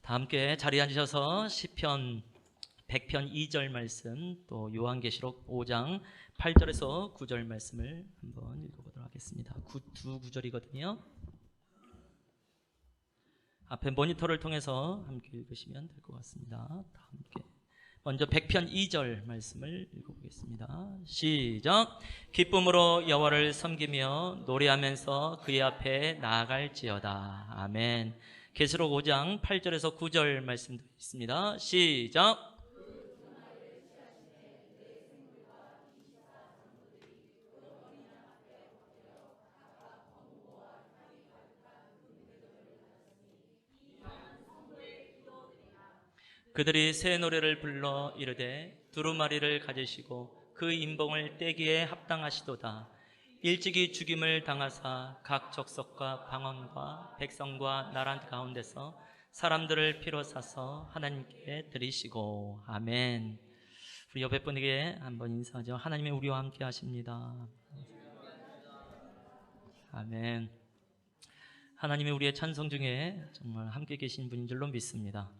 다 함께 자리에 앉으셔서 시편 100편 2절 말씀, 또 요한계시록 5장 8절에서 9절 말씀을 한번 읽어보도록 하겠습니다. 두 구절이거든요. 앞에 모니터를 통해서 함께 읽으시면 될 것 같습니다. 다 함께 먼저 100편 2절 말씀을 읽어보겠습니다. 시작. 기쁨으로 여호와를 섬기며 노래하면서 그의 앞에 나아갈지어다. 아멘. 계시록 5장 8절에서 9절 말씀도 있습니다. 시작. 그들이 새 노래를 불러 이르되 두루마리를 가지시고 그 인봉을 떼기에 합당하시도다. 일찍이 죽임을 당하사 각 족속과 방언과 백성과 나라 가운데서 사람들을 피로 사서 하나님께 드리시고. 아멘. 우리 옆에 분에게 한번 인사하죠. 하나님이 우리와 함께 하십니다. 아멘. 하나님이 우리의 찬송 중에 정말 함께 계신 분인 줄로 믿습니다.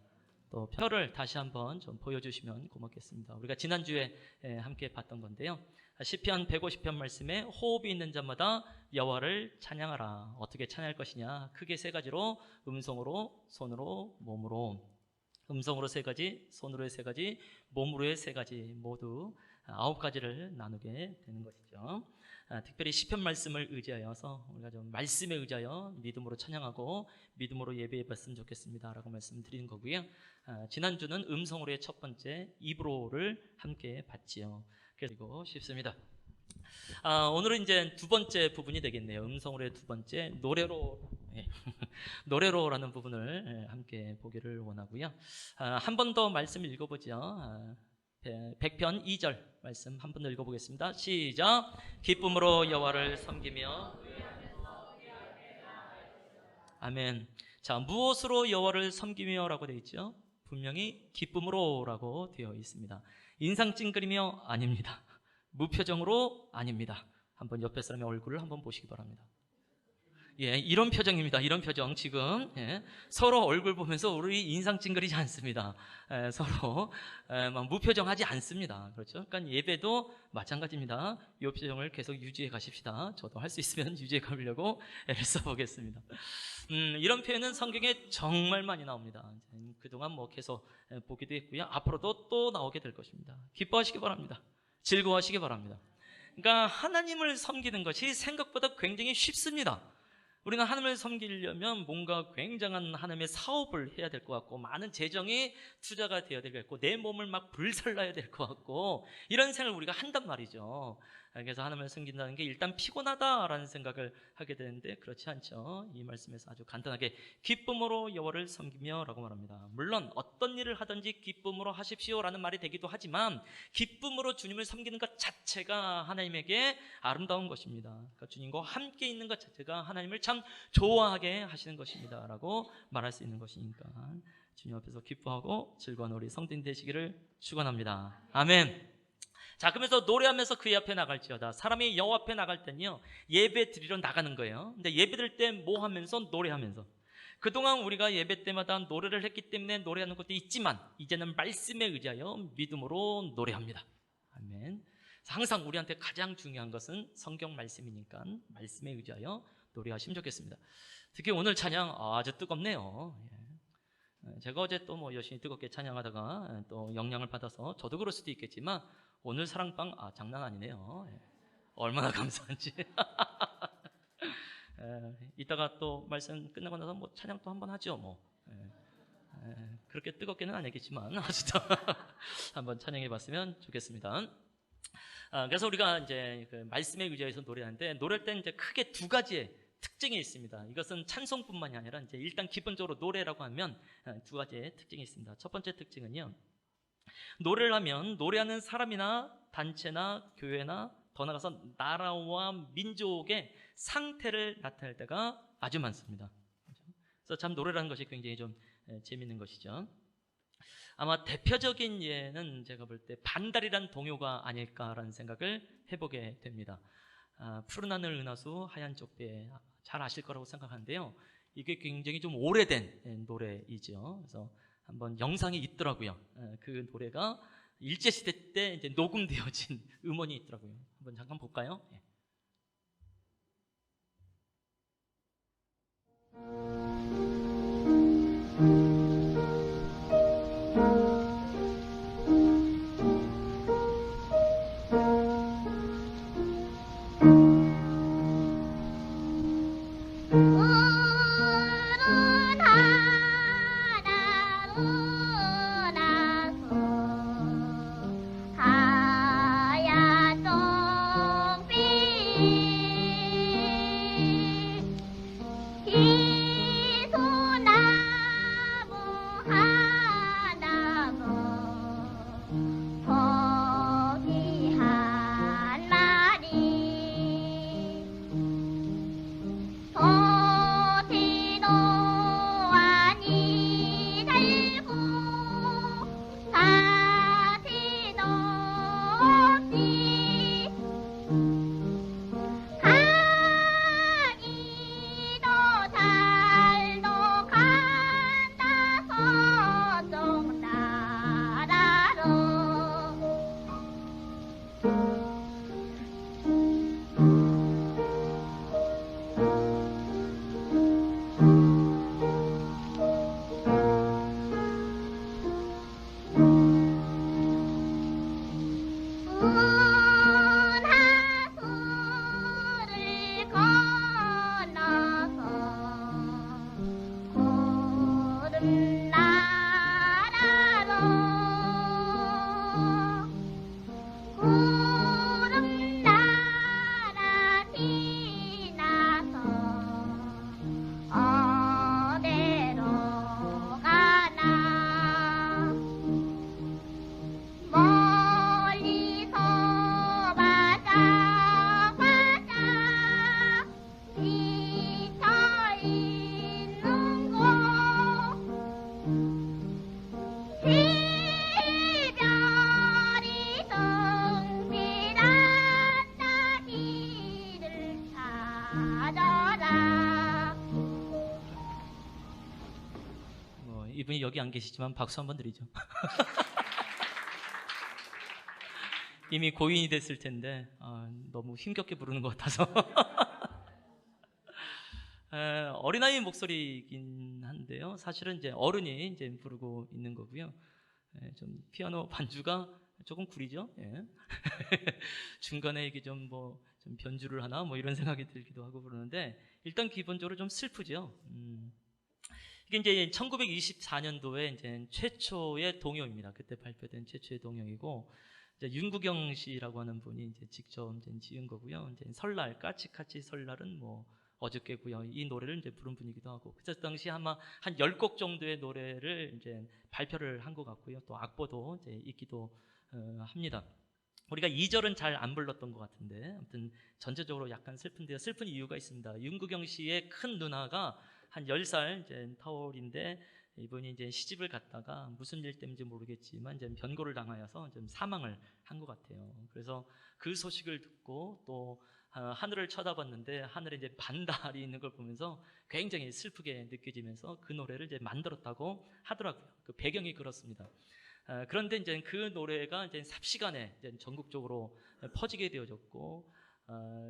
또 표를 다시 한번 좀 보여주시면 고맙겠습니다. 우리가 지난주에 함께 봤던 건데요. 시편 150편 말씀에 호흡이 있는 자마다 여호와를 찬양하라. 어떻게 찬양할 것이냐? 크게 세 가지로, 음성으로, 손으로, 몸으로. 음성으로 세 가지, 손으로의 세 가지, 몸으로의 세 가지, 모두 9가지를 나누게 되는 것이죠. 특별히 시편 말씀을 의지하여서 우리가 좀 말씀에 의지하여 믿음으로 찬양하고 믿음으로 예배해 봤으면 좋겠습니다 라고 말씀드리는 거고요. 지난주는 음성으로의 첫 번째, 입으로를 함께 봤지요. 그리고 싶습니다. 오늘은 이제 두 번째 부분이 되겠네요. 음성으로의 두 번째, 노래로, 노래로라는 부분을 함께 보기를 원하고요. 한 번 더 말씀을 읽어보죠. 100편 2절 말씀 한 번 더 읽어보겠습니다. 시작. 기쁨으로 여호와를 섬기며. 아멘. 자, 무엇으로 여호와를 섬기며라고 되어 있죠? 분명히 기쁨으로라고 되어 있습니다. 인상 찡그리며 아닙니다. 무표정으로 아닙니다. 한번 옆에 사람의 얼굴을 한번 보시기 바랍니다. 예, 이런 표정입니다. 이런 표정 지금 서로 얼굴 보면서 우리 인상 찡그리지 않습니다. 서로 막 무표정하지 않습니다. 그렇죠? 그러니까 예배도 마찬가지입니다. 이 표정을 계속 유지해 가십시다. 저도 할 수 있으면 유지해 가려고 애를 써보겠습니다. 이런 표현은 성경에 정말 많이 나옵니다. 그동안 뭐 계속 보기도 했고요. 앞으로도 또 나오게 될 것입니다. 기뻐하시기 바랍니다. 즐거워하시기 바랍니다. 그러니까 하나님을 섬기는 것이 생각보다 굉장히 쉽습니다. 우리는 하나님을 섬기려면 뭔가 굉장한 하나님의 사업을 해야 될 것 같고, 많은 재정이 투자가 되어야 될 것 같고, 내 몸을 막 불살라야 될 것 같고, 이런 생각을 우리가 한단 말이죠. 그래서 하나님을 섬긴다는 게 일단 피곤하다라는 생각을 하게 되는데 그렇지 않죠. 이 말씀에서 아주 간단하게 기쁨으로 여호와를 섬기며 라고 말합니다. 물론 어떤 일을 하든지 기쁨으로 하십시오라는 말이 되기도 하지만, 기쁨으로 주님을 섬기는 것 자체가 하나님에게 아름다운 것입니다. 그러니까 주님과 함께 있는 것 자체가 하나님을 참 좋아하게 하시는 것입니다 라고 말할 수 있는 것이니까 주님 앞에서 기뻐하고 즐거운 우리 성도님 되시기를 축원합니다. 아멘. 자, 그러면서 노래하면서 그의 앞에 나갈지어다. 사람이 여호와 앞에 나갈 때는요, 예배 드리러 나가는 거예요. 근데 예배 드릴 때 뭐 하면서? 노래하면서. 그동안 우리가 예배 때마다 노래를 했기 때문에 노래하는 것도 있지만, 이제는 말씀에 의지하여 믿음으로 노래합니다. 아멘. 항상 우리한테 가장 중요한 것은 성경 말씀이니까 말씀에 의지하여 노래하시면 좋겠습니다. 특히 오늘 찬양 아주 뜨겁네요. 제가 어제 또 뭐 열심히 뜨겁게 찬양하다가 또 영향을 받아서 저도 그럴 수도 있겠지만, 오늘 사랑방 장난 아니네요. 얼마나 감사한지. 이따가 또 말씀 끝나고 나서 뭐 찬양 또 한번 하죠. 뭐 그렇게 뜨겁게는 아니겠지만 어쨌든 한번 찬양해 봤으면 좋겠습니다. 그래서 우리가 이제 그 말씀에 의지해서 노래하는데, 노래할 때는 이제 크게 두 가지의 특징이 있습니다. 이것은 찬송뿐만이 아니라 이제 일단 기본적으로 노래라고 하면 두 가지의 특징이 있습니다. 첫 번째 특징은요, 노래를 하면 노래하는 사람이나 단체나 교회나 더 나아가서 나라와 민족의 상태를 나타낼 때가 아주 많습니다. 그래서 참 노래라는 것이 굉장히 좀 재미있는 것이죠. 아마 대표적인 예는 제가 볼 때 반달이란 동요가 아닐까라는 생각을 해보게 됩니다. 푸른 하늘 은하수 하얀 쪽배, 잘 아실 거라고 생각하는데요. 이게 굉장히 좀 오래된 노래이죠. 그래서 한번 영상이 있더라고요. 그 노래가 일제시대 때 이제 녹음되어진 음원이 있더라고요. 한번 잠깐 볼까요? 예. 이분이 여기 안 계시지만 박수 한번 드리죠. 이미 고인이 됐을 텐데 너무 힘겹게 부르는 것 같아서 어린아이 목소리이긴 한데요. 사실은 이제 어른이 이제 부르고 있는 거고요. 좀 피아노 반주가 조금 구리죠. 예. 중간에 이게 좀 변주를 하나 뭐 이런 생각이 들기도 하고 그러는데 일단 기본적으로 좀 슬프죠. 이게 이제 1924년도에 이제 최초의 동요입니다. 그때 발표된 최초의 동요이고 이제 윤구경 씨라고 하는 분이 이제 직접 이제 지은 거고요. 이제 설날 까치까치 설날은 뭐 어저께고요. 이 노래를 이제 부른 분이기도 하고 그래서 당시 아마 한 10곡 정도의 노래를 이제 발표를 한 것 같고요. 또 악보도 이제 있기도 합니다. 우리가 2절은 잘 안 불렀던 것 같은데 아무튼 전체적으로 약간 슬픈데요. 슬픈 이유가 있습니다. 윤구경 씨의 큰 누나가 한 10살 이제 터울인데 이분이 이제 시집을 갔다가 무슨 일 때문인지 모르겠지만 이제 변고를 당하여서 좀 사망을 한 것 같아요. 그래서 그 소식을 듣고 또 하늘을 쳐다봤는데 하늘에 이제 반달이 있는 걸 보면서 굉장히 슬프게 느껴지면서 그 노래를 이제 만들었다고 하더라고요. 그 배경이 그렇습니다. 그런데 이제 그 노래가 이제 삽시간에 이제 전국적으로 퍼지게 되어졌고,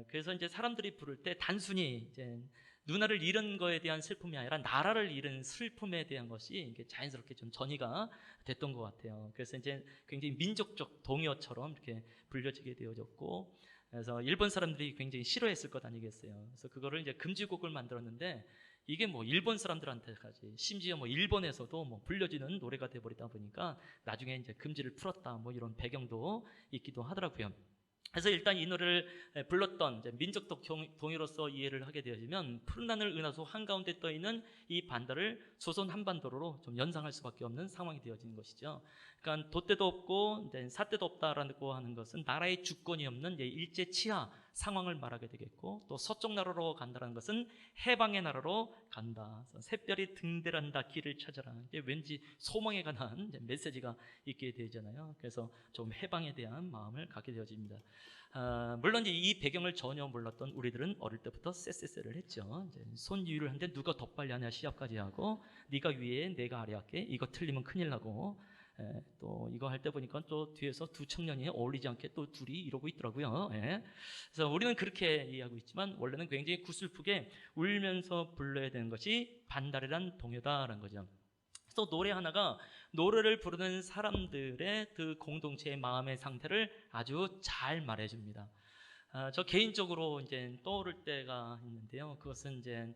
그래서 이제 사람들이 부를 때 단순히 이제 누나를 잃은 거에 대한 슬픔이 아니라 나라를 잃은 슬픔에 대한 것이 이게 자연스럽게 좀 전이가 됐던 것 같아요. 그래서 이제 굉장히 민족적 동요처럼 이렇게 불려지게 되어졌고, 그래서 일본 사람들이 굉장히 싫어했을 것 아니겠어요. 그래서 그거를 이제 금지곡을 만들었는데 이게 뭐 일본 사람들한테까지 심지어 뭐 일본에서도 뭐 불려지는 노래가 돼버리다 보니까 나중에 이제 금지를 풀었다 뭐 이런 배경도 있기도 하더라고요. 그래서 일단 이 노래를 불렀던 이제 민족적 동요로서 이해를 하게 되어지면 푸른 하늘 은하수 한가운데 떠있는 이 반달을 조선 한반도로 좀 연상할 수밖에 없는 상황이 되어지는 것이죠. 그러니까 돛대도 없고 이제 삿대도 없다라고 하는 것은 나라의 주권이 없는 이제 일제 치하 상황을 말하게 되겠고, 또 서쪽 나라로 간다는 것은 해방의 나라로 간다. 샛별이 등대란다 길을 찾아라. 이제 왠지 소망에 관한 이제 메시지가 있게 되잖아요. 그래서 좀 해방에 대한 마음을 갖게 되어집니다. 물론 이제 이 배경을 전혀 몰랐던 우리들은 어릴 때부터 쎄쎄쎄를 했죠. 이제 손 위를 하는데 누가 더 빨리 하냐 시합까지 하고, 네가 위에 내가 아래 할게, 이거 틀리면 큰일 나고, 또 이거 할 때 보니까 또 뒤에서 두 청년이 어울리지 않게 또 둘이 이러고 있더라고요. 그래서 우리는 그렇게 이해하고 있지만 원래는 굉장히 구슬프게 울면서 불러야 되는 것이 반달이란 동요다라는 거죠. 그래서 노래 하나가 노래를 부르는 사람들의 그 공동체의 마음의 상태를 아주 잘 말해줍니다. 저 개인적으로 이제 떠오를 때가 있는데요. 그것은 이제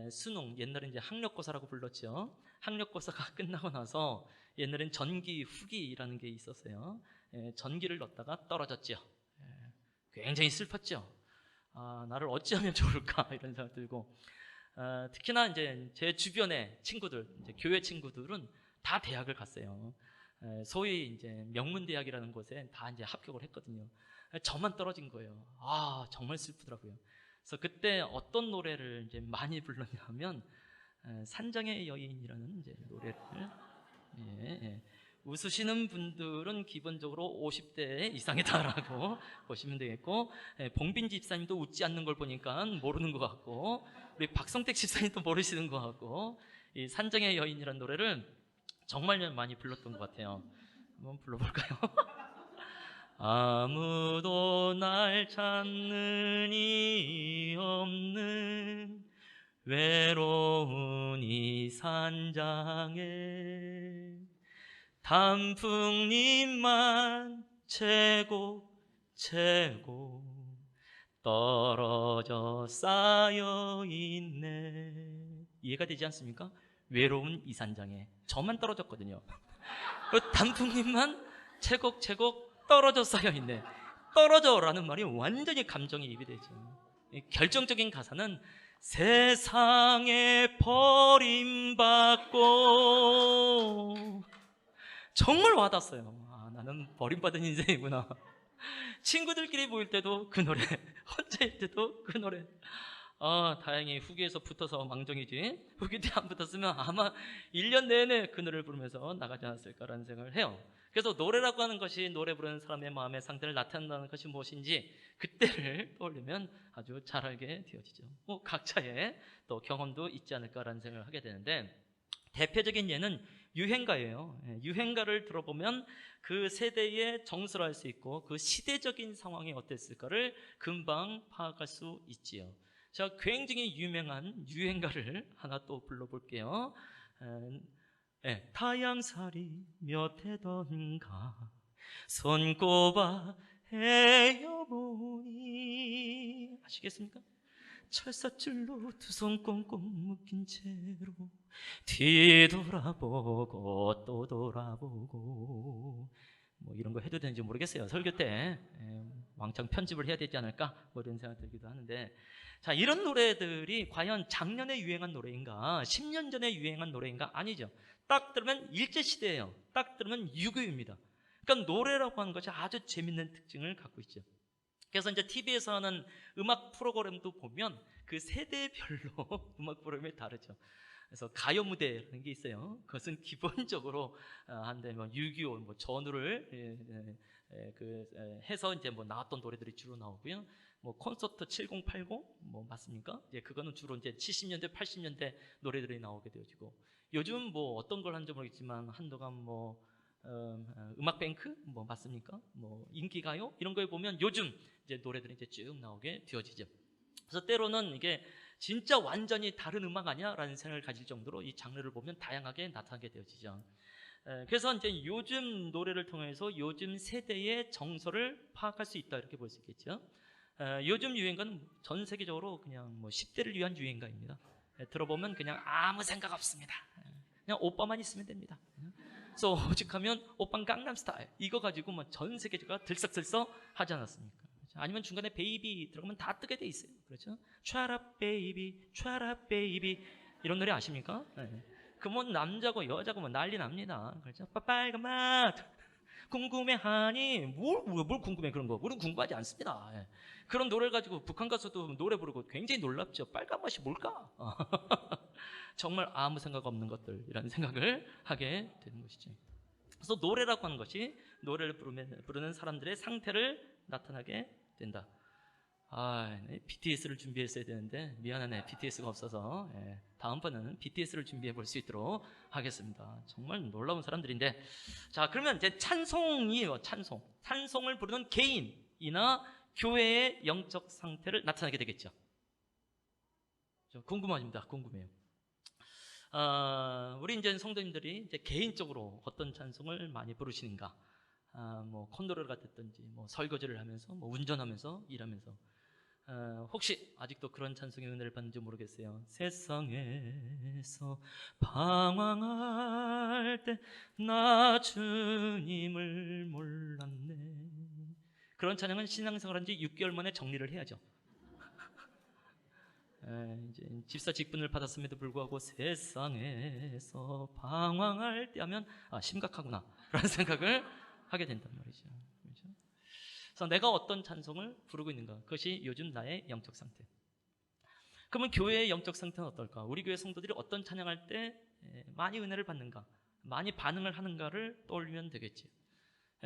수능, 옛날에 이제 학력고사라고 불렀죠. 학력고사가 끝나고 나서 옛날엔 전기 후기라는 게 있었어요. 전기를 넣었다가 떨어졌죠. 굉장히 슬펐죠. 나를 어찌하면 좋을까 이런 생각 들고, 특히나 이제 제 주변의 친구들, 이제 교회 친구들은 다 대학을 갔어요. 소위 이제 명문대학이라는 곳에 다 이제 합격을 했거든요. 저만 떨어진 거예요. 정말 슬프더라고요. 그래서 그때 어떤 노래를 이제 많이 불렀냐면 산장의 여인이라는 이제 노래를, 웃으시는 분들은 기본적으로 50대 이상이다라고 보시면 되겠고, 봉빈 집사님도 웃지 않는 걸 보니까 모르는 것 같고, 우리 박성택 집사님도 모르시는 것 같고, 이 산장의 여인이라는 노래를 정말 많이 불렀던 것 같아요. 한번 불러볼까요? 아무도 날 찾는 이 없는 외로운 이 산장에 단풍잎만 채고 떨어져 쌓여있네. 이해가 되지 않습니까? 외로운 이 산장에 저만 떨어졌거든요. 단풍잎만 채곡 떨어져 쌓여있네. 떨어져라는 말이 완전히 감정이입이 되죠. 결정적인 가사는 세상에 버림받고, 정말 와닿았어요. 나는 버림받은 인생이구나. 친구들끼리 모일 때도 그 노래, 혼자일 때도 그 노래. 다행히 후기에서 붙어서 망정이지, 후기 때 안 붙었으면 아마 1년 내내 그 노래를 부르면서 나가지 않았을까라는 생각을 해요. 그래서 노래라고 하는 것이 노래 부르는 사람의 마음의 상태를 나타낸다는 것이 무엇인지 그때를 떠올리면 아주 잘 알게 되어지죠. 각자의 또 경험도 있지 않을까라는 생각을 하게 되는데, 대표적인 예는 유행가예요. 유행가를 들어보면 그 세대의 정서를 알 수 있고 그 시대적인 상황이 어땠을까를 금방 파악할 수 있지요. 제가 굉장히 유명한 유행가를 하나 또 불러볼게요. 타양살이 몇 해던가 손꼽아 헤어보니, 아시겠습니까? 철사줄로 두 손 꽁꽁 묶인 채로 뒤돌아보고 또 돌아보고, 뭐 이런 거 해도 되는지 모르겠어요. 설교 때 왕창 편집을 해야 되지 않을까 뭐 이런 생각 들기도 하는데, 자, 이런 노래들이 과연 작년에 유행한 노래인가 10년 전에 유행한 노래인가? 아니죠. 딱 들으면 일제시대예요. 딱 들으면 유교입니다. 그러니까 노래라고 하는 것이 아주 재밌는 특징을 갖고 있죠. 그래서 이제 TV에서 하는 음악 프로그램도 보면 그 세대별로 음악 프로그램이 다르죠. 그래서 가요 무대라는 게 있어요. 그것은 기본적으로 한데 뭐 6.25 뭐 전후를 해서 이제 뭐 나왔던 노래들이 주로 나오고요. 뭐 콘서트 7080 뭐 맞습니까? 그거는 주로 이제 70년대 80년대 노래들이 나오게 되어지고, 요즘 뭐 어떤 걸 하는지 모르겠지만 한동안 뭐 음악뱅크 뭐 맞습니까? 뭐 인기가요 이런 거에 보면 요즘 이제 노래들이 이제 쭉 나오게 되어지죠. 그래서 때로는 이게 진짜 완전히 다른 음악 아니야라는 생각을 가질 정도로 이 장르를 보면 다양하게 나타나게 되어지죠. 그래서 이제 요즘 노래를 통해서 요즘 세대의 정서를 파악할 수 있다 이렇게 볼 수 있겠죠. 요즘 유행가는 전 세계적으로 그냥 뭐 10대를 위한 유행가입니다. 들어보면 그냥 아무 생각 없습니다. 그냥 오빠만 있으면 됩니다. 그래서 오직하면 오빤 강남스타일 이거 가지고 뭐 전 세계적으로 들썩들썩 하지 않았습니까? 아니면 중간에 베이비 들어가면 다 뜨게 돼 있어요. 그렇죠? Shut up baby, shut up baby 이런 노래 아십니까? 그러면 남자고 여자고 뭐 난리 납니다. 그렇죠? 빨간 맛 궁금해하니 뭘 궁금해 그런 거. 우리는 궁금하지 않습니다. 예. 그런 노래를 가지고 북한 가서도 노래 부르고 굉장히 놀랍죠. 빨간 맛이 뭘까? 정말 아무 생각 없는 것들이라는 생각을 하게 되는 것이죠. 그래서 노래라고 하는 것이 노래를 부르는 사람들의 상태를 나타나게 된다. BTS를 준비했어야 되는데 미안하네. BTS가 없어서 다음번에는 BTS를 준비해 볼 수 있도록 하겠습니다. 정말 놀라운 사람들인데, 자, 그러면 이제 찬송이에요. 찬송을 부르는 개인이나 교회의 영적 상태를 나타나게 되겠죠. 궁금합니다. 궁금해요. 우리 이제 성도님들이 이제 개인적으로 어떤 찬송을 많이 부르시는가? 뭐 콘도를 듣든지, 뭐 설거지를 하면서, 뭐 운전하면서, 일하면서. 혹시 아직도 그런 찬송의 은혜를 받는지 모르겠어요. 세상에서 방황할 때 나 주님을 몰랐네. 그런 찬양은 신앙생활한 지 6개월 만에 정리를 해야죠. 이제 집사 직분을 받았음에도 불구하고 세상에서 방황할 때 하면 심각하구나 라는 생각을 하게 된단 말이죠. 그렇죠? 그래서 내가 어떤 찬송을 부르고 있는가, 그것이 요즘 나의 영적 상태. 그러면 교회의 영적 상태는 어떨까? 우리 교회 성도들이 어떤 찬양할 때 많이 은혜를 받는가, 많이 반응을 하는가를 떠올리면 되겠지.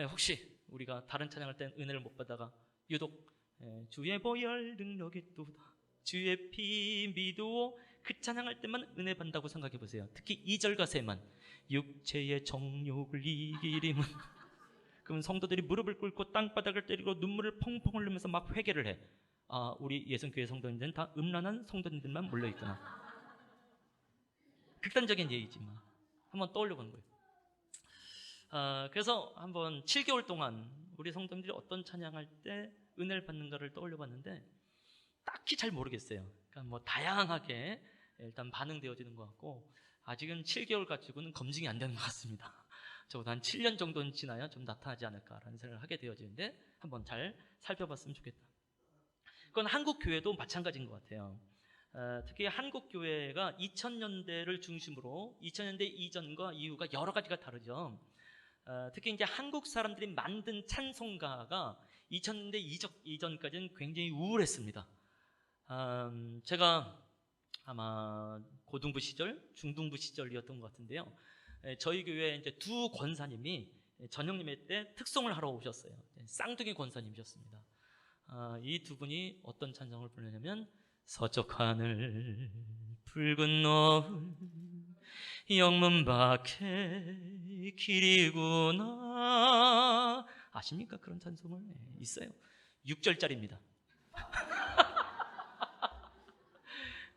혹시 우리가 다른 찬양할 때 은혜를 못 받다가 유독 주의 보혈 능력이 또다, 주의 피 믿어, 그 찬양할 때만 은혜 받는다고 생각해 보세요. 특히 2절 가사에만 육체의 정욕을 이기림은 그럼 성도들이 무릎을 꿇고 땅바닥을 때리고 눈물을 펑펑 흘리면서 막 회개를 해. 우리 예성교회 성도님들은 다 음란한 성도님들만 몰려있구나. 극단적인 예의지만 한번 떠올려보는 거예요. 그래서 한번 7개월 동안 우리 성도님들이 어떤 찬양할 때 은혜를 받는가를 떠올려봤는데 딱히 잘 모르겠어요. 그러니까 뭐 다양하게 일단 반응되어지는 것 같고, 아직은 7개월 가지고는 검증이 안 되는 것 같습니다. 적어도 한 7년 정도는 지나야 좀 나타나지 않을까라는 생각을 하게 되어지는데 한번 잘 살펴봤으면 좋겠다. 그건 한국 교회도 마찬가지인 것 같아요. 특히 한국 교회가 2000년대를 중심으로 2000년대 이전과 이후가 여러 가지가 다르죠. 특히 이제 한국 사람들이 만든 찬송가가 2000년대 이전까지는 굉장히 우울했습니다. 제가 아마 고등부 시절, 중등부 시절이었던 것 같은데요. 저희 교회에 이제 두 권사님이 저녁 예배 때 특송을 하러 오셨어요. 쌍둥이 권사님이셨습니다. 이 두 분이 어떤 찬송을 부르냐면 서쪽 하늘 붉은 노을 영문 밖에 길이구나. 아십니까? 그런 찬송을 있어요. 6절짜리입니다.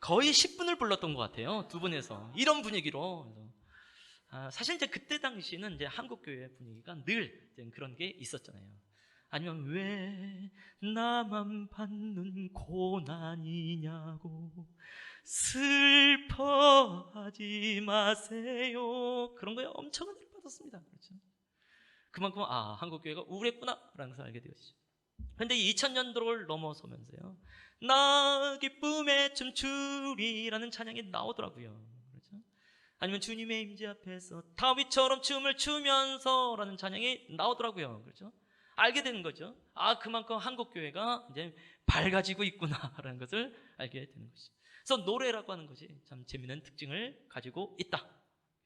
거의 10분을 불렀던 것 같아요. 두 분에서 이런 분위기로. 사실 이제 그때 당시는 이제 한국 교회 분위기가 늘 그런 게 있었잖아요. 아니면 왜 나만 받는 고난이냐고 슬퍼하지 마세요. 그런 거에 엄청 은혜를 받았습니다. 그렇죠? 그만큼 한국 교회가 우울했구나라는 것을 알게 되었죠. 그런데 2000년도를 넘어서면서요, 나 기쁨에 춤추리라는 찬양이 나오더라고요. 그렇죠? 아니면 주님의 임재 앞에서 다윗처럼 춤을 추면서라는 찬양이 나오더라고요. 그렇죠? 알게 되는 거죠. 그만큼 한국 교회가 이제 밝아지고 있구나라는 것을 알게 되는 것이죠. 그래서 노래라고 하는 것이 참 재미있는 특징을 가지고 있다.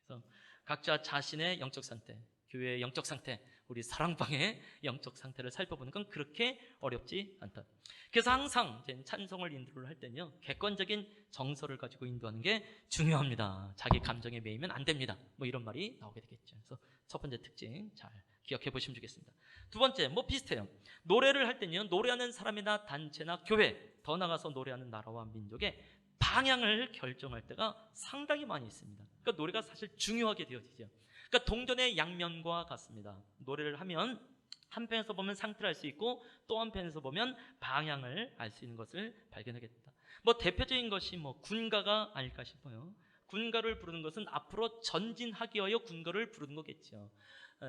그래서 각자 자신의 영적 상태, 교회의 영적 상태, 우리 사랑방의 영적 상태를 살펴보는 건 그렇게 어렵지 않다. 그래서 항상 찬송을 인도를 할 때는요, 객관적인 정서를 가지고 인도하는 게 중요합니다. 자기 감정에 매이면 안 됩니다. 뭐 이런 말이 나오게 되겠죠. 그래서 첫 번째 특징 잘 기억해 보시면 좋겠습니다. 두 번째, 뭐 비슷해요. 노래를 할 때는요, 노래하는 사람이나 단체나 교회, 더 나아가서 노래하는 나라와 민족의 방향을 결정할 때가 상당히 많이 있습니다. 그러니까 노래가 사실 중요하게 되어지죠. 그러니까 동전의 양면과 같습니다. 노래를 하면 한편에서 보면 상태를 알 수 있고 또 한편에서 보면 방향을 알 수 있는 것을 발견하게 됩니다. 뭐 대표적인 것이 뭐 군가가 아닐까 싶어요. 군가를 부르는 것은 앞으로 전진하기 위하여 군가를 부르는 거겠죠.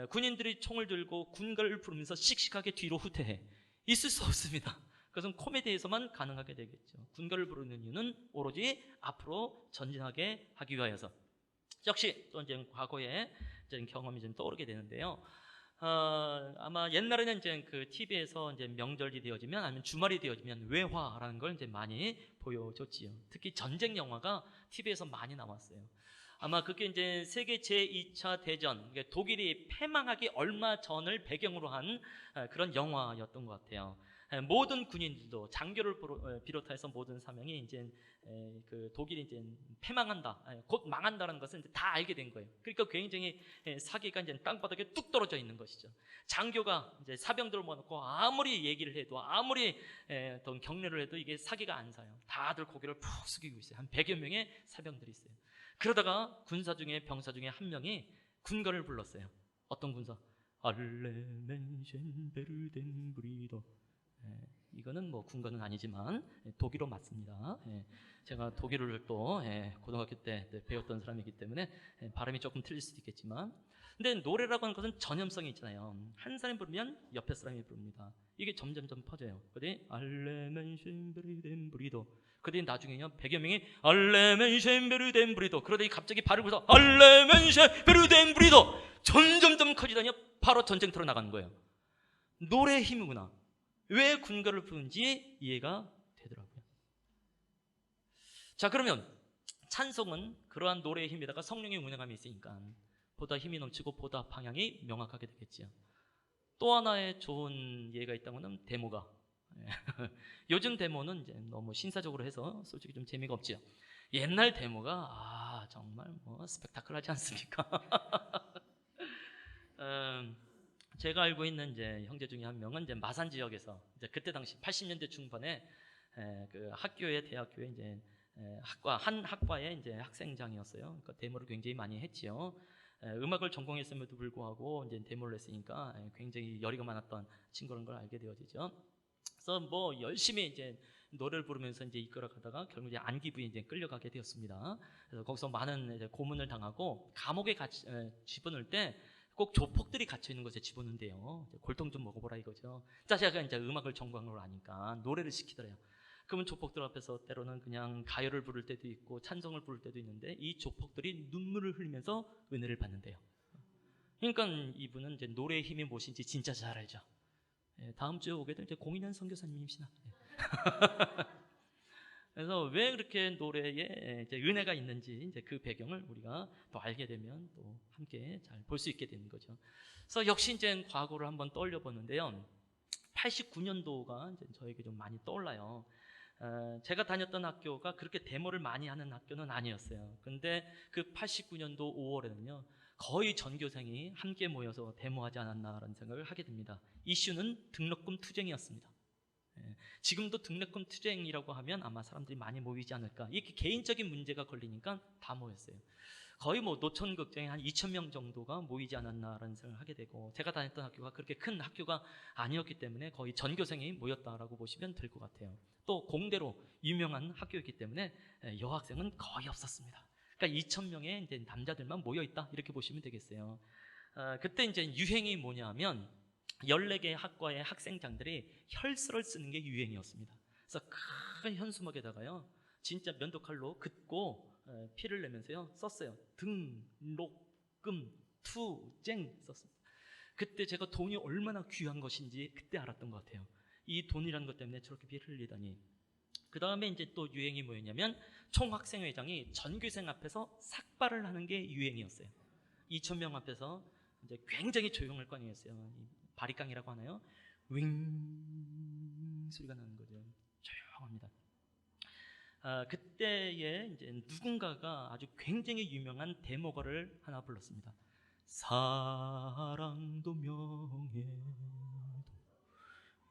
군인들이 총을 들고 군가를 부르면서 씩씩하게 뒤로 후퇴해. 있을 수 없습니다. 그것은 코미디에서만 가능하게 되겠죠. 군가를 부르는 이유는 오로지 앞으로 전진하게 하기 위하여서. 역시 또 이제 과거의 이제 경험이 좀 떠오르게 되는데요. 아마 옛날에는 이제 그 TV에서 이제 명절이 되어지면 아니면 주말이 되어지면 외화라는 걸 이제 많이 보여줬지요. 특히 전쟁 영화가 TV에서 많이 나왔어요. 아마 그게 이제 세계 제2차 대전, 독일이 패망하기 얼마 전을 배경으로 한 그런 영화였던 것 같아요. 모든 군인들도 장교를 비롯해서 모든 사명이 이제 그 독일이 이제 패망한다, 곧 망한다는 것을 이제 다 알게 된 거예요. 그러니까 굉장히 사기가 이제 땅바닥에 뚝 떨어져 있는 것이죠. 장교가 이제 사병들을 모아놓고 아무리 얘기를 해도 아무리 어떤 격려를 해도 이게 사기가 안 사요. 다들 고개를 푹 숙이고 있어요. 한 100여 명의 사병들이 있어요. 그러다가 군사 중에 병사 중에 한 명이 군가를 불렀어요. 어떤 군사? 알레멘셴베르덴브리더. 이거는 뭐 군가는 아니지만 독일어 맞습니다. 제가 독일어를 또 고등학교 때 배웠던 사람이기 때문에 발음이 조금 틀릴 수도 있겠지만, 근데 노래라고 하는 것은 전염성이 있잖아요. 한 사람이 부르면 옆에 사람이 부릅니다. 이게 점점점 퍼져요. 그런데 알레멘셴베르덴브리더, 그런데 나중에요 100여 명이 알레멘셴베르덴브리더, 그러더니 갑자기 발을 굴려서 알레멘셴베르덴브리더, 점점점 커지더니 바로 전쟁터로 나가는 거예요. 노래의 힘이구나. 왜 군가를 부른지 이해가 되더라고요. 자, 그러면 찬송은 그러한 노래의 힘에다가 성령의 운행함이 있으니까 보다 힘이 넘치고 보다 방향이 명확하게 되겠지요. 또 하나의 좋은 예가 있다면 데모가. 요즘 데모는 이제 너무 신사적으로 해서 솔직히 좀 재미가 없지요. 옛날 데모가 정말 뭐 스펙타클하지 않습니까? 제가 알고 있는 이제 형제 중에 한 명은 이제 마산 지역에서 이제 그때 당시 80년대 중반에 그 학교에 대학교에 이제 한 학과의 이제 학생장이었어요. 그러니까 데모를 굉장히 많이 했지요. 음악을 전공했음에도 불구하고 이제 데모를 했으니까 굉장히 열의가 많았던 친구라는 걸 알게 되어지죠. 그래서 뭐 열심히 이제 노래를 부르면서 이제 이끌어가다가 결국 이제 안기부에 이제 끌려가게 되었습니다. 그래서 거기서 많은 이제 고문을 당하고 감옥에 집어넣을 때 꼭 조폭들이 갇혀 있는 곳에 집어넣는데요. 골통 좀 먹어보라 이거죠. 자, 제가 이제 음악을 전공한 걸 아니까 노래를 시키더래요. 그러면 조폭들 앞에서 때로는 그냥 가요를 부를 때도 있고 찬송을 부를 때도 있는데 이 조폭들이 눈물을 흘리면서 은혜를 받는데요. 그러니까 이분은 이제 노래의 힘이 무엇인지 진짜 잘 알죠. 다음 주에 오게 될 이제 공인현 선교사님이시나. 그래서 왜 그렇게 노래에 이제 은혜가 있는지 이제 그 배경을 우리가 또 알게 되면 또 함께 잘 볼 수 있게 되는 거죠. 그래서 역시 이제 과거를 한번 떠올려 보는데요. 89년도가 이제 저에게 좀 많이 떠올라요. 제가 다녔던 학교가 그렇게 데모를 많이 하는 학교는 아니었어요. 근데 그 89년도 5월에는요, 거의 전교생이 함께 모여서 데모하지 않았나라는 생각을 하게 됩니다. 이슈는 등록금 투쟁이었습니다. 지금도 등록금 투쟁이라고 하면 아마 사람들이 많이 모이지 않을까. 이렇게 개인적인 문제가 걸리니까 다 모였어요. 거의 뭐 노천극장에 한 2,000명 정도가 모이지 않았나라는 생각을 하게 되고, 제가 다녔던 학교가 그렇게 큰 학교가 아니었기 때문에 거의 전교생이 모였다라고 보시면 될 것 같아요. 또 공대로 유명한 학교였기 때문에 여학생은 거의 없었습니다. 그러니까 2,000명의 이제 남자들만 모여있다 이렇게 보시면 되겠어요. 그때 이제 유행이 뭐냐면 14개 학과의 학생장들이 혈서를 쓰는 게 유행이었습니다. 그래서 큰 현수막에다가요, 진짜 면도칼로 긋고 피를 내면서요 썼어요. 등록금 투쟁 썼습니다. 그때 제가 돈이 얼마나 귀한 것인지 그때 알았던 것 같아요. 이 돈이라는 것 때문에 저렇게 피를 흘리다니. 그 다음에 이제 또 유행이 뭐였냐면 총학생회장이 전교생 앞에서 삭발을 하는 게 유행이었어요. 2,000명 앞에서 이제 굉장히 조용할 거 아니겠어요. 바리깡이라고 하나요? 윙 소리가 나는 거죠. 조용합니다. 그때에 이제 누군가가 아주 굉장히 유명한 데모가를 하나 불렀습니다. 사랑도 명예도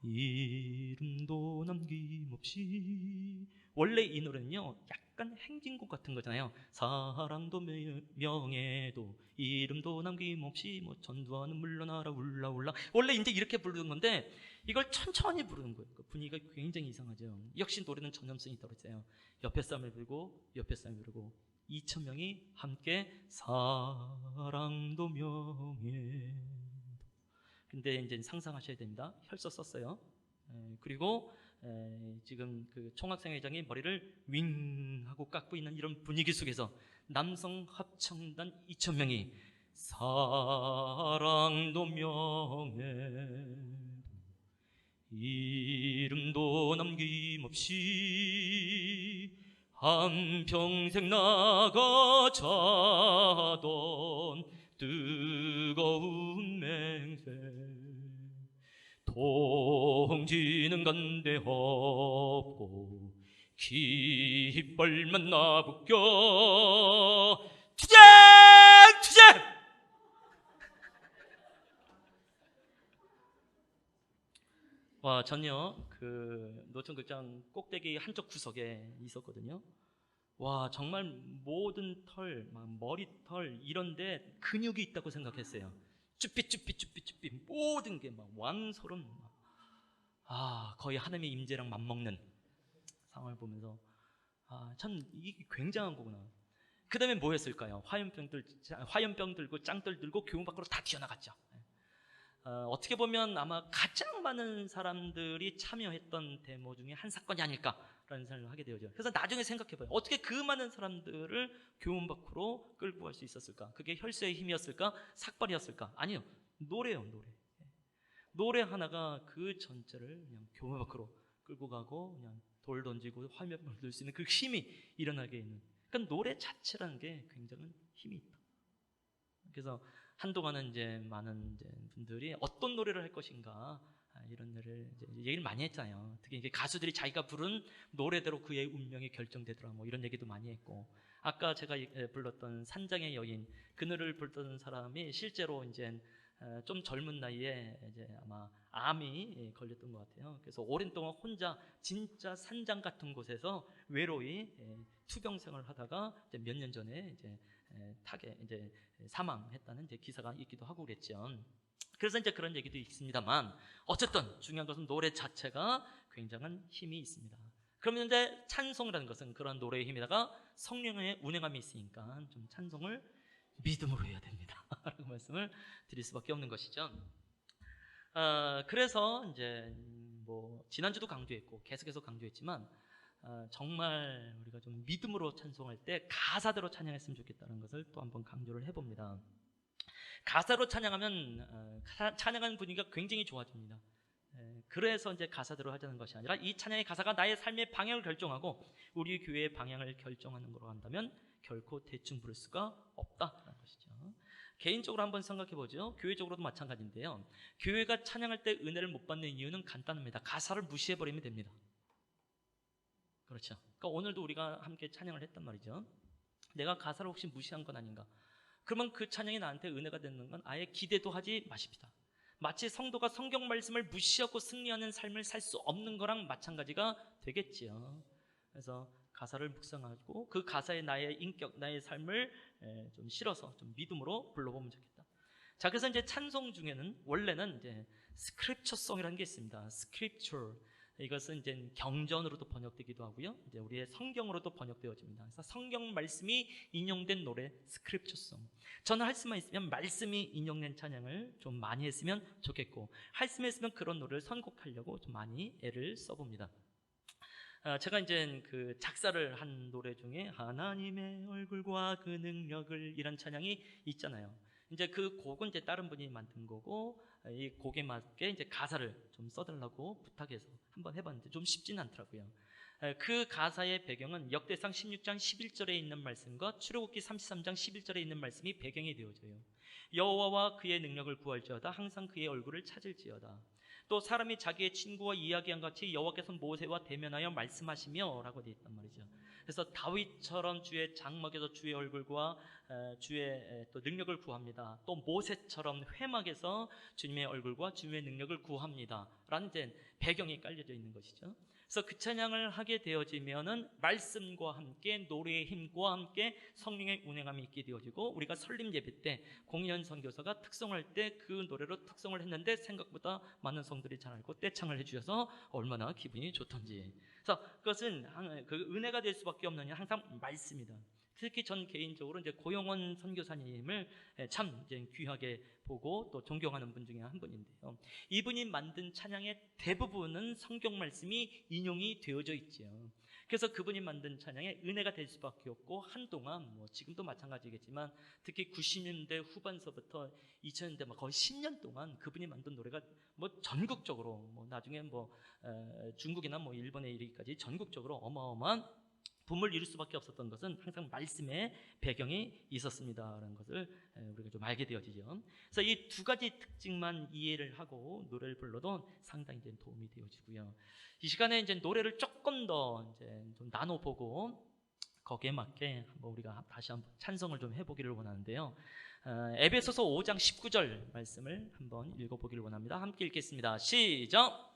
이름도 남김없이. 원래 이 노래는요 약간 행진곡 같은 거잖아요. 사랑도 명예도 이름도 남김없이 뭐 전두환은 물러나라 울라울라. 원래 이제 이렇게 부르는 건데 이걸 천천히 부르는 거예요. 분위기가 굉장히 이상하죠. 역시 노래는 전염성이 떨어져요. 옆에 사람을 부르고 옆에 사람을 부르고 2,000명이 함께 사랑도 명예. 근데 이제 상상하셔야 됩니다. 혈서 썼어요. 그리고 지금 그 총학생회장이 머리를 윙 하고 깎고 있는 이런 분위기 속에서 남성 합창단 2,000명이 사랑도 명예 이름도 남김없이 한평생 나가자던 뜨거운 맹세 통지는 간데 없고 깃발만 나붙겨 투쟁! 투쟁! 와, 전요 그 노천극장 꼭대기 한쪽 구석에 있었거든요. 와, 정말 모든 털, 막 머리털 이런데 근육이 있다고 생각했어요. 쭈삐쭈삐 모든 게 막 왕소름. 거의 하나님의 임재랑 맞먹는 상황을 보면서 참 이게 굉장한 거구나. 그 다음에 뭐 했을까요? 화염병 들고 짱들 들고 교문 밖으로 다 튀어나갔죠. 어떻게 보면 아마 가장 많은 사람들이 참여했던 데모 중에 한 사건이 아닐까라는 생각을 하게 되죠. 그래서 나중에 생각해봐요. 어떻게 그 많은 사람들을 교문 밖으로 끌고 갈 수 있었을까? 그게 혈세의 힘이었을까? 삭발이었을까? 아니요, 노래요, 노래 하나가 그 전체를 그냥 교문 밖으로 끌고 가고 그냥 돌 던지고 화염병을 들 수 있는 그 힘이 일어나게 있는. 그러니까 노래 자체라는 게 굉장한 힘이 있다. 그래서 한동안은 이제 많은 이제 분들이 어떤 노래를 할 것인가 이런 노래를 이제 얘기를 많이 했잖아요. 특히 이제 가수들이 자기가 부른 노래대로 그의 운명이 결정되더라 뭐 이런 얘기도 많이 했고, 아까 제가 불렀던 산장의 여인 그 노래를 불렀던 사람이 실제로 이제 좀 젊은 나이에 이제 아마 암이 걸렸던 것 같아요. 그래서 오랜 동안 혼자 진짜 산장 같은 곳에서 외로이 투병생활을 하다가 몇 년 전에 이제 이제 사망했다는 이제 기사가 있기도 하고 그랬죠. 그래서 이제 그런 얘기도 있습니다만 어쨌든 중요한 것은 노래 자체가 굉장한 힘이 있습니다. 그러면 이제 찬송이라는 것은 그런 노래의 힘에다가 성령의 운행함이 있으니까 좀 찬송을 믿음으로 해야 됩니다. 라고 말씀을 드릴 수밖에 없는 것이죠. 그래서 이제 뭐 지난주도 강조했고 계속해서 강조했지만 정말 우리가 좀 믿음으로 찬송할 때 가사대로 찬양했으면 좋겠다는 것을 또 한번 강조를 해봅니다. 가사로 찬양하면 찬양하는 분위기가 굉장히 좋아집니다. 그래서 이제 가사대로 하자는 것이 아니라 이 찬양의 가사가 나의 삶의 방향을 결정하고 우리 교회의 방향을 결정하는 거로 한다면 결코 대충 부를 수가 없다라는 것이죠. 개인적으로 한번 생각해보죠. 교회적으로도 마찬가지인데요. 교회가 찬양할 때 은혜를 못 받는 이유는 간단합니다. 가사를 무시해버리면 됩니다. 그렇죠. 그러니까 오늘도 우리가 함께 찬양을 했단 말이죠. 내가 가사를 혹시 무시한 건 아닌가? 그러면 그 찬양이 나한테 은혜가 되는 건 아예 기대도 하지 마십시다. 마치 성도가 성경 말씀을 무시하고 승리하는 삶을 살 수 없는 거랑 마찬가지가 되겠지요. 그래서 가사를 묵상하고 그 가사에 나의 인격, 나의 삶을 좀 실어서 좀 믿음으로 불러보면 좋겠다. 자, 그래서 이제 찬송 중에는 원래는 이제 스크립처송이라는 게 있습니다. 스크립처. 이것은 이제 경전으로도 번역되기도 하고요. 이제 우리의 성경으로도 번역되어집니다. 그래서 성경 말씀이 인용된 노래, 스크립처송. 저는 할 수만 있으면 말씀이 인용된 찬양을 좀 많이 했으면 좋겠고, 할 수만 있으면 그런 노래를 선곡하려고 좀 많이 애를 써봅니다. 제가 이제 그 작사를 한 노래 중에 하나님의 얼굴과 그 능력을 이란 찬양이 있잖아요. 이제 그 곡은 이제 다른 분이 만든 거고, 이 곡에 맞게 이제 가사를 좀 써달라고 부탁해서 한번 해봤는데 좀 쉽지는 않더라고요. 그 가사의 배경은 역대상 16장 11절에 있는 말씀과 출애굽기 33장 11절에 있는 말씀이 배경이 되어져요. 여호와와 그의 능력을 구할지어다 항상 그의 얼굴을 찾을지어다. 또 사람이 자기의 친구와 이야기한 같이 여호와께서 모세와 대면하여 말씀하시며 라고 되어 있단 말이죠. 그래서 다윗처럼 주의 장막에서 주의 얼굴과 주의 또 능력을 구합니다. 또 모세처럼 회막에서 주님의 얼굴과 주님의 능력을 구합니다 라는 배경이 깔려져 있는 것이죠. 그래서 그 찬양을 하게 되어지면은 말씀과 함께 노래의 힘과 함께 성령의 운행함이 있게 되어지고, 우리가 설립 예배 때 공연 선교사가 특성할 때 그 노래로 특성을 했는데 생각보다 많은 성들이 잘 알고 떼창을 해주셔서 얼마나 기분이 좋던지. 그래서 그것은 그 은혜가 될 수밖에 없는 게 항상 말씀이다. 특히 전 개인적으로 이제 고용원 선교사님을 참 이제 귀하게 보고 또 존경하는 분 중에 한 분인데요. 이분이 만든 찬양의 대부분은 성경 말씀이 인용이 되어져 있죠. 그래서 그분이 만든 찬양에 은혜가 될 수밖에 없고, 한동안 뭐 지금도 마찬가지겠지만 특히 90년대 후반서부터 2000년대 막 거의 10년 동안 그분이 만든 노래가 뭐 전국적으로, 뭐 나중에 뭐 중국이나 뭐 일본에 이르기까지 전국적으로 어마어마한 붐을 이룰 수밖에 없었던 것은 항상 말씀의 배경이 있었습니다라는 것을 우리가 좀 알게 되어지죠. 그래서 이 두 가지 특징만 이해를 하고 노래를 불러도 상당히 이제 도움이 되어지고요. 이 시간에 이제 노래를 조금 더 이제 좀 나눠보고 거기에 맞게 한번 우리가 다시 한번 찬송을 좀 해보기를 원하는데요. 에베소서 5장 19절 말씀을 한번 읽어보기를 원합니다. 함께 읽겠습니다. 시작!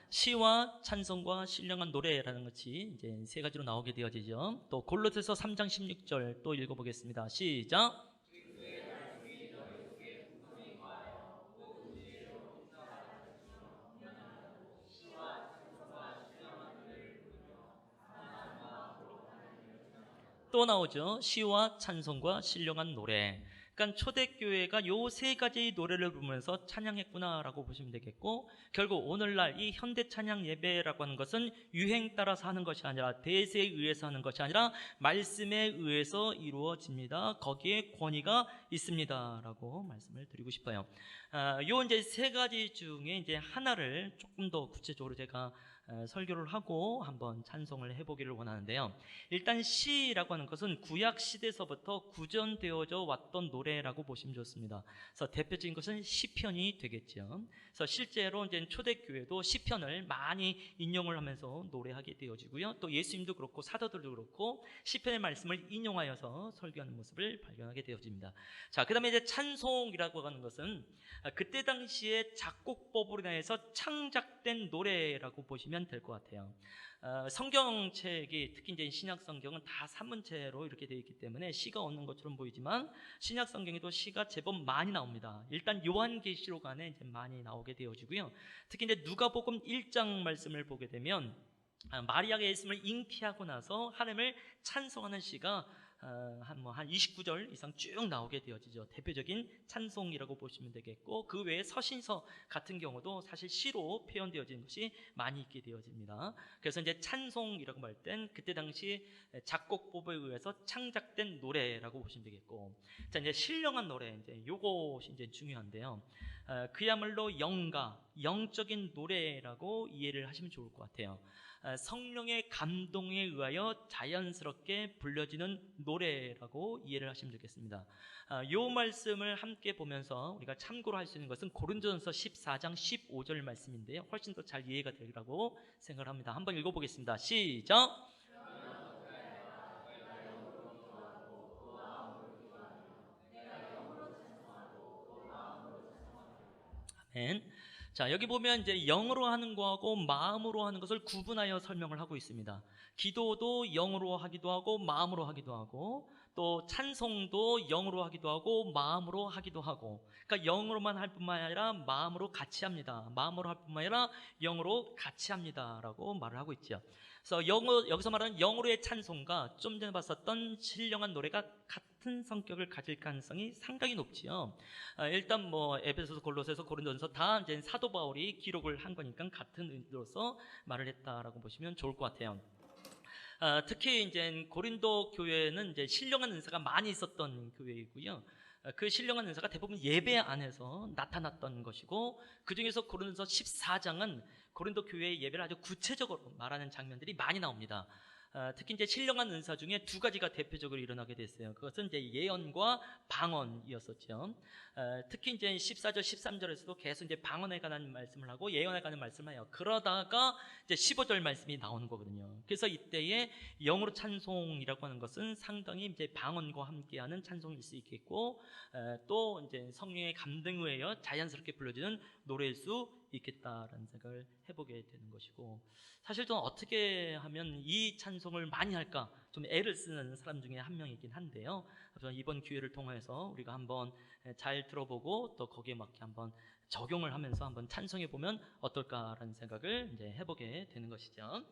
시와 찬송과 신령한 노래라는 것이 이제 세 가지로 나오게 되어지죠. 또 골로새서 3장 16절 또 읽어보겠습니다. 시작! 또 나오죠. 시와 찬송과 신령한 노래. 그러니까 초대교회가 요 세 가지 노래를 부르면서 찬양했구나라고 보시면 되겠고, 결국 오늘날 이 현대 찬양 예배라고 하는 것은 유행 따라서 하는 것이 아니라, 대세에 의해서 하는 것이 아니라 말씀에 의해서 이루어집니다. 거기에 권위가 있습니다라고 말씀을 드리고 싶어요. 요 이제 세 가지 중에 이제 하나를 조금 더 구체적으로 제가 설교를 하고 한번 찬송을 해보기를 원하는데요. 일단 시라고 하는 것은 구약 시대서부터 구전되어져 왔던 노래라고 보시면 좋습니다. 그래서 대표적인 것은 시편이 되겠죠. 그래서 실제로 이제 초대교회도 시편을 많이 인용을 하면서 노래하게 되어지고요. 또 예수님도 그렇고 사도들도 그렇고 시편의 말씀을 인용하여서 설교하는 모습을 발견하게 되어집니다. 자, 그다음에 이제 찬송이라고 하는 것은 그때 당시에 작곡법으로 인해서 창작된 노래라고 보시면 될 것 같아요. 성경책이 특히 이제 신약 성경은 다 산문체로 이렇게 되어 있기 때문에 시가 없는 것처럼 보이지만 신약 성경에도 시가 제법 많이 나옵니다. 일단 요한계시록 안에 이제 많이 나오게 되어지고요. 특히 이제 누가복음 1장 말씀을 보게 되면 마리아가 예수님을 잉태하고 나서 하나님을 찬송하는 시가 한 29절 이상 쭉 나오게 되어지죠. 대표적인 찬송이라고 보시면 되겠고, 그 외에 서신서 같은 경우도 사실 시로 표현되어진 것이 많이 있게 되어집니다. 그래서 이제 찬송이라고 할 땐 그때 당시 작곡법에 의해서 창작된 노래라고 보시면 되겠고, 자, 이제 신령한 노래, 이제 요것이 이제 중요한데요. 그야말로 영가, 영적인 노래라고 이해를 하시면 좋을 것 같아요. 성령의 감동에 의하여 자연스럽게 불려지는 노래라고 이해를 하시면 되겠습니다. 이 말씀을 함께 보면서 우리가 참고로 할 수 있는 것은 고린도전서 14장 15절 말씀인데요. 훨씬 더 잘 이해가 되리라고 생각을 합니다. 한번 읽어보겠습니다. 시작! 아멘. 자, 여기 보면 이제 영으로 하는 거하고 마음으로 하는 것을 구분하여 설명을 하고 있습니다. 기도도 영으로 하기도 하고 마음으로 하기도 하고, 또 찬송도 영으로 하기도 하고 마음으로 하기도 하고, 그러니까 영으로만 할 뿐만 아니라 마음으로 같이 합니다. 마음으로 할 뿐만 아니라 영으로 같이 합니다라고 말을 하고 있죠. 그래서 여기서 말하는 영으로의 찬송과 좀 전에 봤었던 신령한 노래가 같은 성격을 가질 가능성이 상당히 높지요. 일단 뭐 에베소서, 골로새서, 고린도전서 다 이제 사도 바울이 기록을 한 거니까 같은 의도로서 말을 했다라고 보시면 좋을 것 같아요. 특히 이제 고린도 교회는 이제 신령한 은사가 많이 있었던 교회이고요. 그 신령한 은사가 대부분 예배 안에서 나타났던 것이고, 그 중에서 고린도서 14장은 고린도 교회의 예배를 아주 구체적으로 말하는 장면들이 많이 나옵니다. 특히 이제 신령한 은사 중에 두 가지가 대표적으로 일어나게 됐어요. 그것은 이제 예언과 방언이었었죠. 특히 이제 14절, 13절에서도 계속 이제 방언에 관한 말씀을 하고 예언에 관한 말씀을 해요. 그러다가 이제 15절 말씀이 나오는 거거든요. 그래서 이때에 영으로 찬송이라고 하는 것은 상당히 이제 방언과 함께하는 찬송일 수 있겠고, 또 이제 성령의 감동에 의하여 자연스럽게 불러지는 노래일 수 있겠다라는 생각을 해보게 되는 것이고, 사실 저는 어떻게 하면 이 찬송을 많이 할까 좀 애를 쓰는 사람 중에 한 명이긴 한데요. 저는 이번 기회를 통해서 우리가 한번 잘 들어보고 또 거기에 맞게 한번 적용을 하면서 한번 찬송해 보면 어떨까라는 생각을 이제 해보게 되는 것이죠.